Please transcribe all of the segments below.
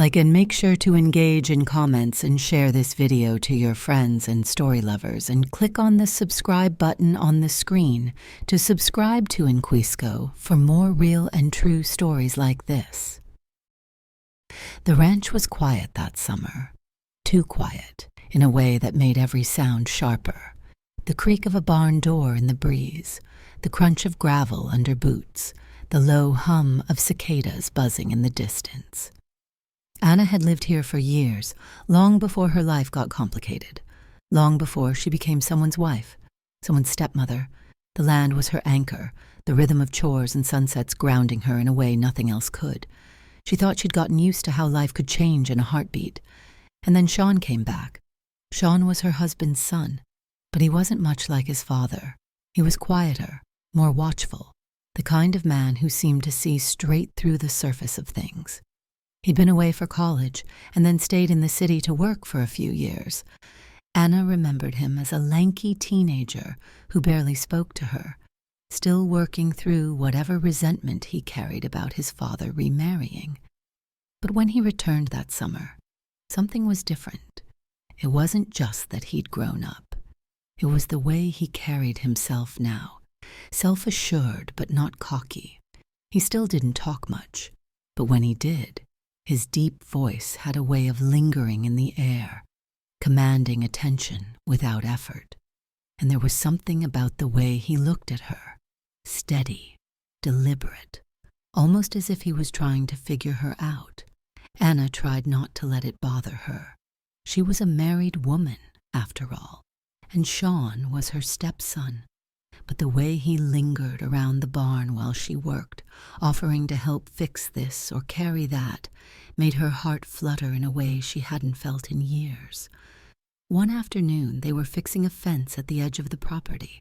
And make sure to engage in comments and share this video to your friends and story lovers, and click on the subscribe button on the screen to subscribe to Inquisco for more real and true stories like this. The ranch was quiet that summer, too quiet in a way that made every sound sharper. The creak of a barn door in the breeze, the crunch of gravel under boots, the low hum of cicadas buzzing in the distance. Anna had lived here for years, long before her life got complicated, long before she became someone's wife, someone's stepmother. The land was her anchor, the rhythm of chores and sunsets grounding her in a way nothing else could. She thought she'd gotten used to how life could change in a heartbeat. And then Shawn came back. Shawn was her husband's son, but he wasn't much like his father. He was quieter, more watchful, the kind of man who seemed to see straight through the surface of things. He'd been away for college and then stayed in the city to work for a few years. Anna remembered him as a lanky teenager who barely spoke to her, still working through whatever resentment he carried about his father remarrying. But when he returned that summer, something was different. It wasn't just that he'd grown up. It was the way he carried himself now, self-assured but not cocky. He still didn't talk much, but when he did, his deep voice had a way of lingering in the air, commanding attention without effort. And there was something about the way he looked at her, steady, deliberate, almost as if he was trying to figure her out. Anna tried not to let it bother her. She was a married woman, after all, and Shawn was her stepson. But the way he lingered around the barn while she worked, offering to help fix this or carry that, made her heart flutter in a way she hadn't felt in years. One afternoon, they were fixing a fence at the edge of the property.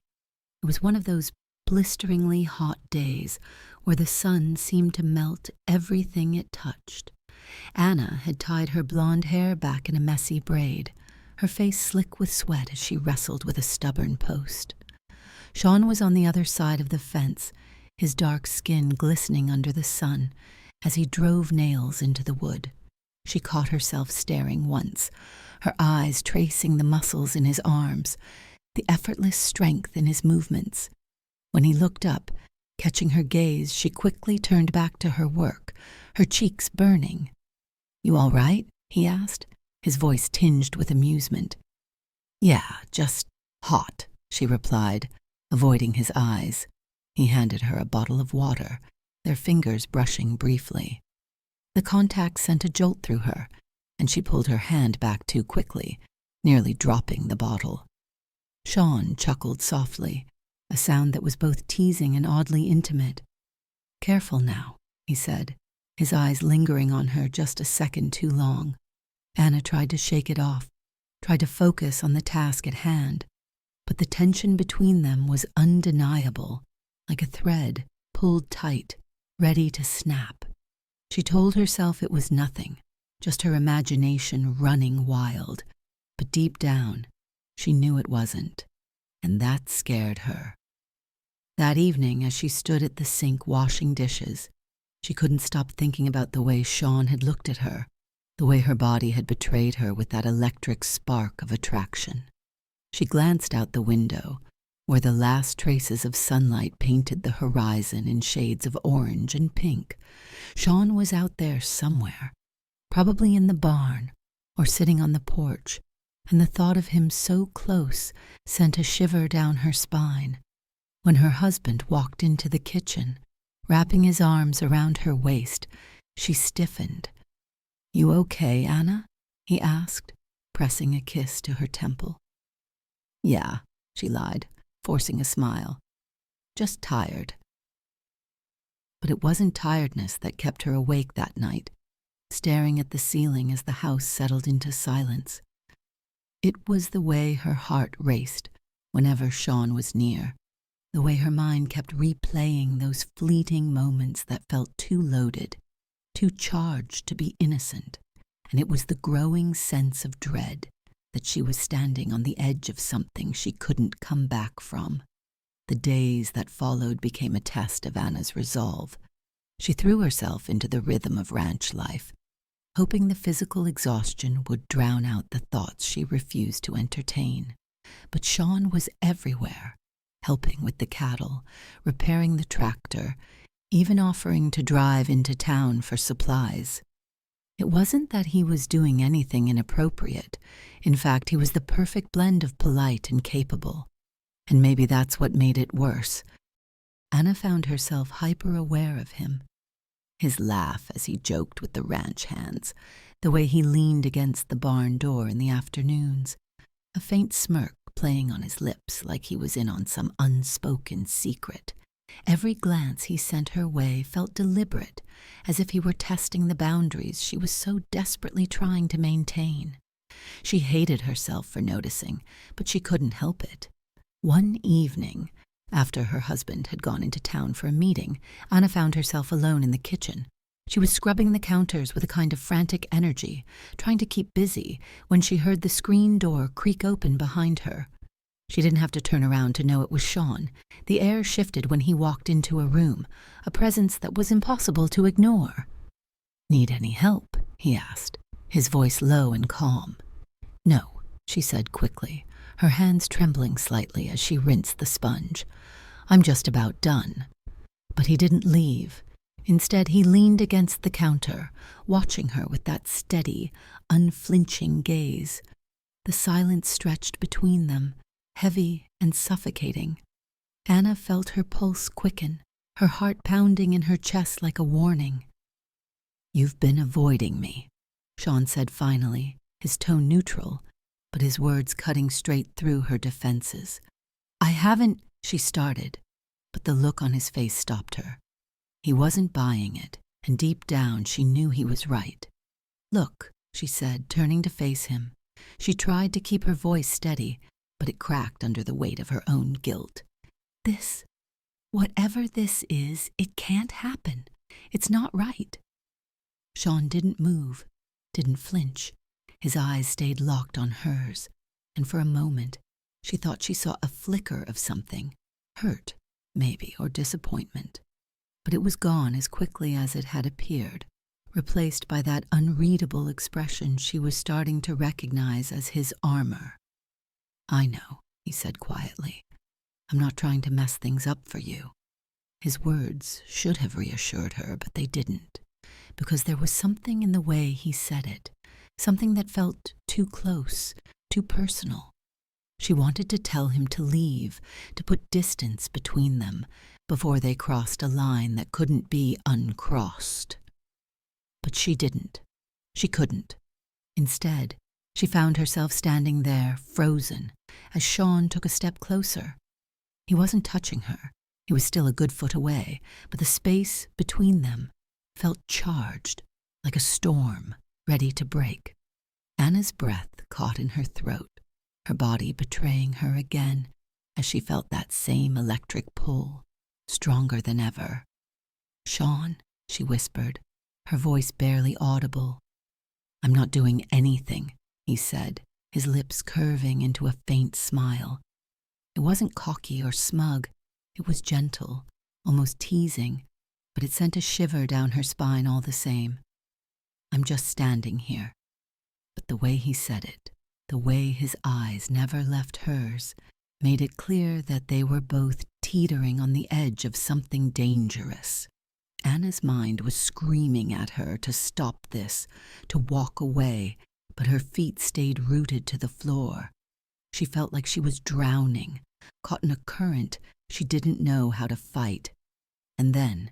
It was one of those blisteringly hot days where the sun seemed to melt everything it touched. Anna had tied her blonde hair back in a messy braid, her face slick with sweat as she wrestled with a stubborn post. Shawn was on the other side of the fence, his dark skin glistening under the sun as he drove nails into the wood. She caught herself staring once, her eyes tracing the muscles in his arms, the effortless strength in his movements. When he looked up, catching her gaze, she quickly turned back to her work, her cheeks burning. "You all right?" he asked, his voice tinged with amusement. "Yeah, just hot," she replied, avoiding his eyes. He handed her a bottle of water, their fingers brushing briefly. The contact sent a jolt through her, and she pulled her hand back too quickly, nearly dropping the bottle. Shawn chuckled softly, a sound that was both teasing and oddly intimate. "Careful now," he said, his eyes lingering on her just a second too long. Anna tried to shake it off, tried to focus on the task at hand, but the tension between them was undeniable, like a thread pulled tight, ready to snap. She told herself it was nothing, just her imagination running wild, but deep down, she knew it wasn't, and that scared her. That evening, as she stood at the sink washing dishes, she couldn't stop thinking about the way Shawn had looked at her, the way her body had betrayed her with that electric spark of attraction. She glanced out the window, where the last traces of sunlight painted the horizon in shades of orange and pink. Shawn was out there somewhere, probably in the barn or sitting on the porch, and the thought of him so close sent a shiver down her spine. When her husband walked into the kitchen, wrapping his arms around her waist, she stiffened. "You okay, Anna?" he asked, pressing a kiss to her temple. "Yeah," she lied, forcing a smile. "Just tired." But it wasn't tiredness that kept her awake that night, staring at the ceiling as the house settled into silence. It was the way her heart raced whenever Shawn was near, the way her mind kept replaying those fleeting moments that felt too loaded, too charged to be innocent, and it was the growing sense of dread that she was standing on the edge of something she couldn't come back from. The days that followed became a test of Anna's resolve. She threw herself into the rhythm of ranch life, hoping the physical exhaustion would drown out the thoughts she refused to entertain. But Shawn was everywhere, helping with the cattle, repairing the tractor, even offering to drive into town for supplies. It wasn't that he was doing anything inappropriate. In fact, he was the perfect blend of polite and capable. And maybe that's what made it worse. Anna found herself hyper-aware of him. His laugh as he joked with the ranch hands, the way he leaned against the barn door in the afternoons, a faint smirk playing on his lips like he was in on some unspoken secret. Every glance he sent her way felt deliberate, as if he were testing the boundaries she was so desperately trying to maintain. She hated herself for noticing, but she couldn't help it. One evening, after her husband had gone into town for a meeting, Anna found herself alone in the kitchen. She was scrubbing the counters with a kind of frantic energy, trying to keep busy, when she heard the screen door creak open behind her. She didn't have to turn around to know it was Shawn. The air shifted when he walked into a room, a presence that was impossible to ignore. "Need any help?" he asked, his voice low and calm. "No," she said quickly, her hands trembling slightly as she rinsed the sponge. "I'm just about done." But he didn't leave. Instead, he leaned against the counter, watching her with that steady, unflinching gaze. The silence stretched between them, heavy and suffocating. Anna felt her pulse quicken, her heart pounding in her chest like a warning. "You've been avoiding me," Shawn said finally, his tone neutral, but his words cutting straight through her defenses. "I haven't," she started, but the look on his face stopped her. He wasn't buying it, and deep down she knew he was right. "Look," she said, turning to face him. She tried to keep her voice steady, but it cracked under the weight of her own guilt. Whatever this is, it can't happen. It's not right." Shawn didn't move, didn't flinch. His eyes stayed locked on hers, and for a moment she thought she saw a flicker of something, hurt, maybe, or disappointment. But it was gone as quickly as it had appeared, replaced by that unreadable expression she was starting to recognize as his armor. "I know," he said quietly. "I'm not trying to mess things up for you." His words should have reassured her, but they didn't, because there was something in the way he said it, something that felt too close, too personal. She wanted to tell him to leave, to put distance between them, before they crossed a line that couldn't be uncrossed. But she didn't. She couldn't. Instead, she found herself standing there, frozen, as Shawn took a step closer. He wasn't touching her. He was still a good foot away, but the space between them felt charged, like a storm, ready to break. Anna's breath caught in her throat, her body betraying her again, as she felt that same electric pull, stronger than ever. "Shawn," she whispered, her voice barely audible. "I'm not doing anything," he said, his lips curving into a faint smile. It wasn't cocky or smug. It was gentle, almost teasing, but it sent a shiver down her spine all the same. "I'm just standing here." But the way he said it, the way his eyes never left hers, made it clear that they were both teetering on the edge of something dangerous. Anna's mind was screaming at her to stop this, to walk away, but her feet stayed rooted to the floor. She felt like she was drowning, caught in a current she didn't know how to fight. And then,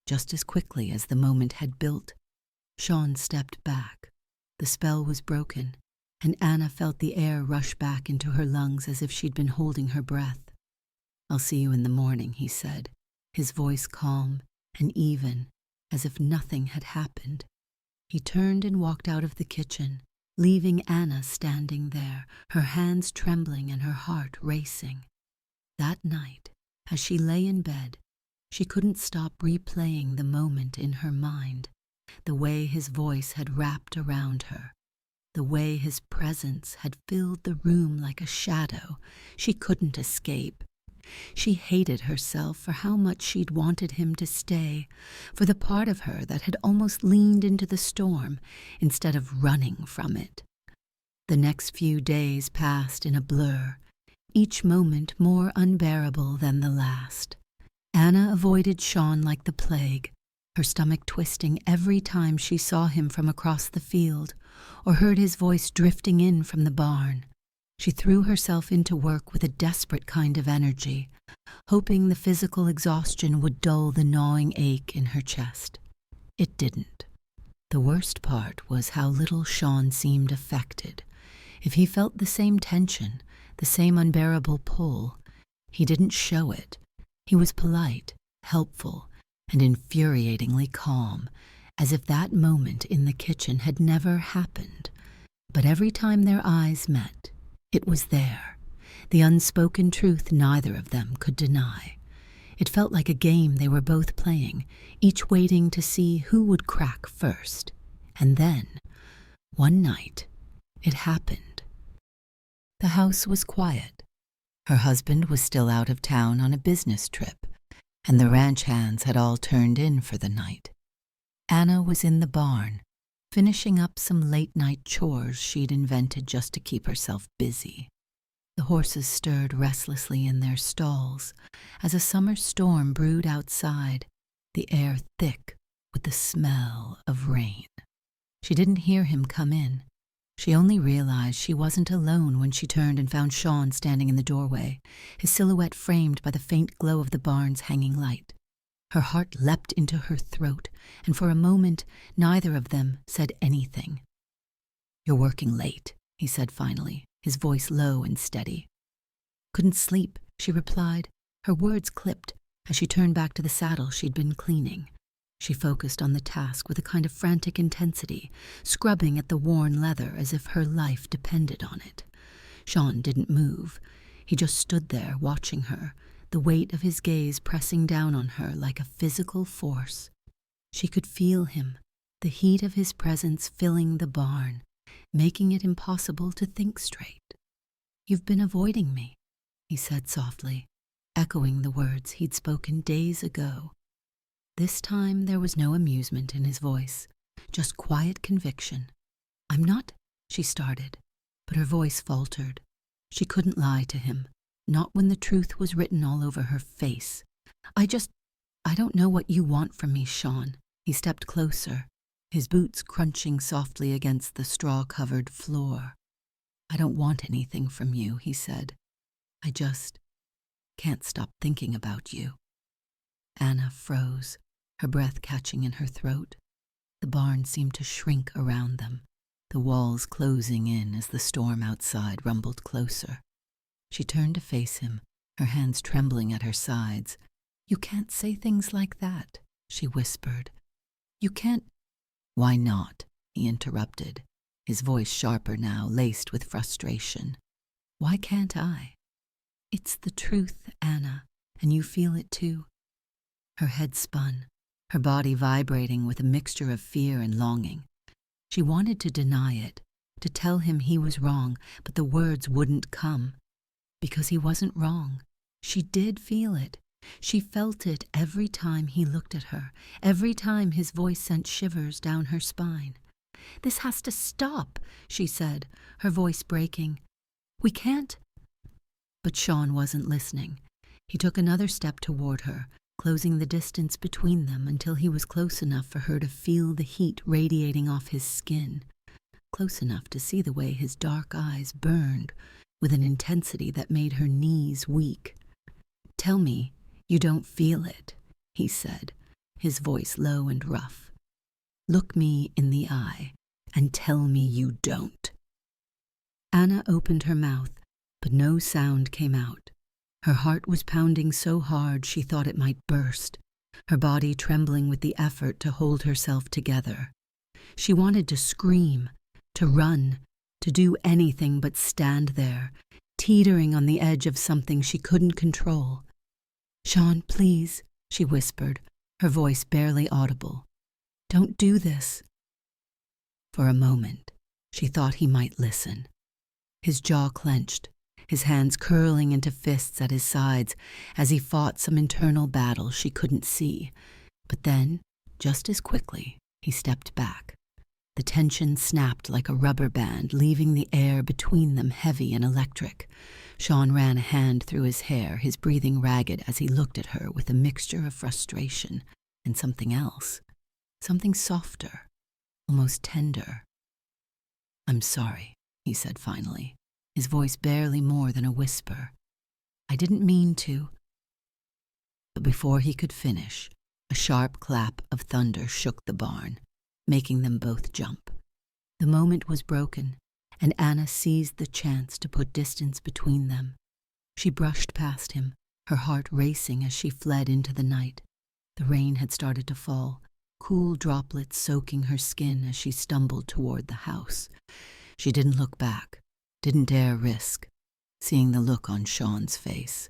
just as quickly as the moment had built, Shawn stepped back. The spell was broken, and Anna felt the air rush back into her lungs as if she'd been holding her breath. "I'll see you in the morning," he said, his voice calm and even, as if nothing had happened. He turned and walked out of the kitchen, leaving Anna standing there, her hands trembling and her heart racing. That night, as she lay in bed, she couldn't stop replaying the moment in her mind, the way his voice had wrapped around her, the way his presence had filled the room like a shadow she couldn't escape. She hated herself for how much she'd wanted him to stay, for the part of her that had almost leaned into the storm instead of running from it. The next few days passed in a blur, each moment more unbearable than the last. Anna avoided Shawn like the plague, her stomach twisting every time she saw him from across the field or heard his voice drifting in from the barn. She threw herself into work with a desperate kind of energy, hoping the physical exhaustion would dull the gnawing ache in her chest. It didn't. The worst part was how little Shawn seemed affected. If he felt the same tension, the same unbearable pull, he didn't show it. He was polite, helpful, and infuriatingly calm, as if that moment in the kitchen had never happened. But every time their eyes met, it was there, the unspoken truth neither of them could deny. It felt like a game they were both playing, each waiting to see who would crack first. And then, one night, it happened. The house was quiet. Her husband was still out of town on a business trip, and the ranch hands had all turned in for the night. Anna was in the barn, finishing up some late-night chores she'd invented just to keep herself busy. The horses stirred restlessly in their stalls as a summer storm brewed outside, the air thick with the smell of rain. She didn't hear him come in. She only realized she wasn't alone when she turned and found Shawn standing in the doorway, his silhouette framed by the faint glow of the barn's hanging light. Her heart leapt into her throat, and for a moment neither of them said anything. "You're working late," he said finally, his voice low and steady. "Couldn't sleep," she replied, her words clipped as she turned back to the saddle she'd been cleaning. She focused on the task with a kind of frantic intensity, scrubbing at the worn leather as if her life depended on it. Shawn didn't move. He just stood there watching her, the weight of his gaze pressing down on her like a physical force. She could feel him, the heat of his presence filling the barn, making it impossible to think straight. "You've been avoiding me," he said softly, echoing the words he'd spoken days ago. This time there was no amusement in his voice, just quiet conviction. "I'm not," she started, but her voice faltered. She couldn't lie to him, not when the truth was written all over her face. I don't know what you want from me, Shawn." He stepped closer, his boots crunching softly against the straw-covered floor. "I don't want anything from you," he said. "I just can't stop thinking about you." Anna froze, her breath catching in her throat. The barn seemed to shrink around them, the walls closing in as the storm outside rumbled closer. She turned to face him, her hands trembling at her sides. "You can't say things like that," she whispered. "You can't—" "Why not?" he interrupted, his voice sharper now, laced with frustration. "Why can't I?" "It's the truth, Anna, and you feel it too." Her head spun, her body vibrating with a mixture of fear and longing. She wanted to deny it, to tell him he was wrong, but the words wouldn't come. Because he wasn't wrong. She did feel it. She felt it every time he looked at her, every time his voice sent shivers down her spine. "This has to stop," she said, her voice breaking. "We can't—" But Shawn wasn't listening. He took another step toward her, closing the distance between them until he was close enough for her to feel the heat radiating off his skin, close enough to see the way his dark eyes burned with an intensity that made her knees weak. "Tell me you don't feel it," he said, his voice low and rough. "Look me in the eye and tell me you don't." Anna opened her mouth, but no sound came out. Her heart was pounding so hard she thought it might burst, her body trembling with the effort to hold herself together. She wanted to scream, to run, to do anything but stand there, teetering on the edge of something she couldn't control. "Shawn, please," she whispered, her voice barely audible. "Don't do this." For a moment, she thought he might listen. His jaw clenched, his hands curling into fists at his sides as he fought some internal battle she couldn't see. But then, just as quickly, he stepped back. The tension snapped like a rubber band, leaving the air between them heavy and electric. Shawn ran a hand through his hair, his breathing ragged as he looked at her with a mixture of frustration and something else. Something softer, almost tender. "I'm sorry," he said finally, his voice barely more than a whisper. "I didn't mean to." But before he could finish, a sharp clap of thunder shook the barn, making them both jump. The moment was broken, and Anna seized the chance to put distance between them. She brushed past him, her heart racing as she fled into the night. The rain had started to fall, cool droplets soaking her skin as she stumbled toward the house. She didn't look back, didn't dare risk seeing the look on Shawn's face.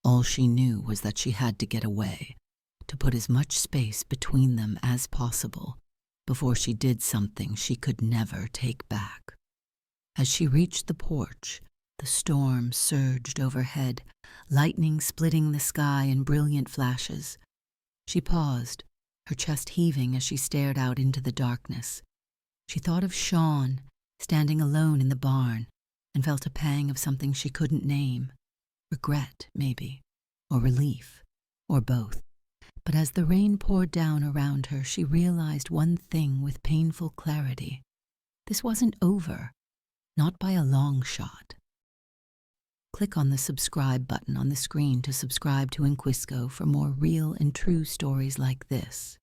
All she knew was that she had to get away, to put as much space between them as possible before she did something she could never take back. As she reached the porch, the storm surged overhead, lightning splitting the sky in brilliant flashes. She paused, her chest heaving as she stared out into the darkness. She thought of Shawn, standing alone in the barn, and felt a pang of something she couldn't name. Regret, maybe, or relief, or both. But as the rain poured down around her, she realized one thing with painful clarity. This wasn't over, not by a long shot. Click on the subscribe button on the screen to subscribe to Inquisco for more real and true stories like this.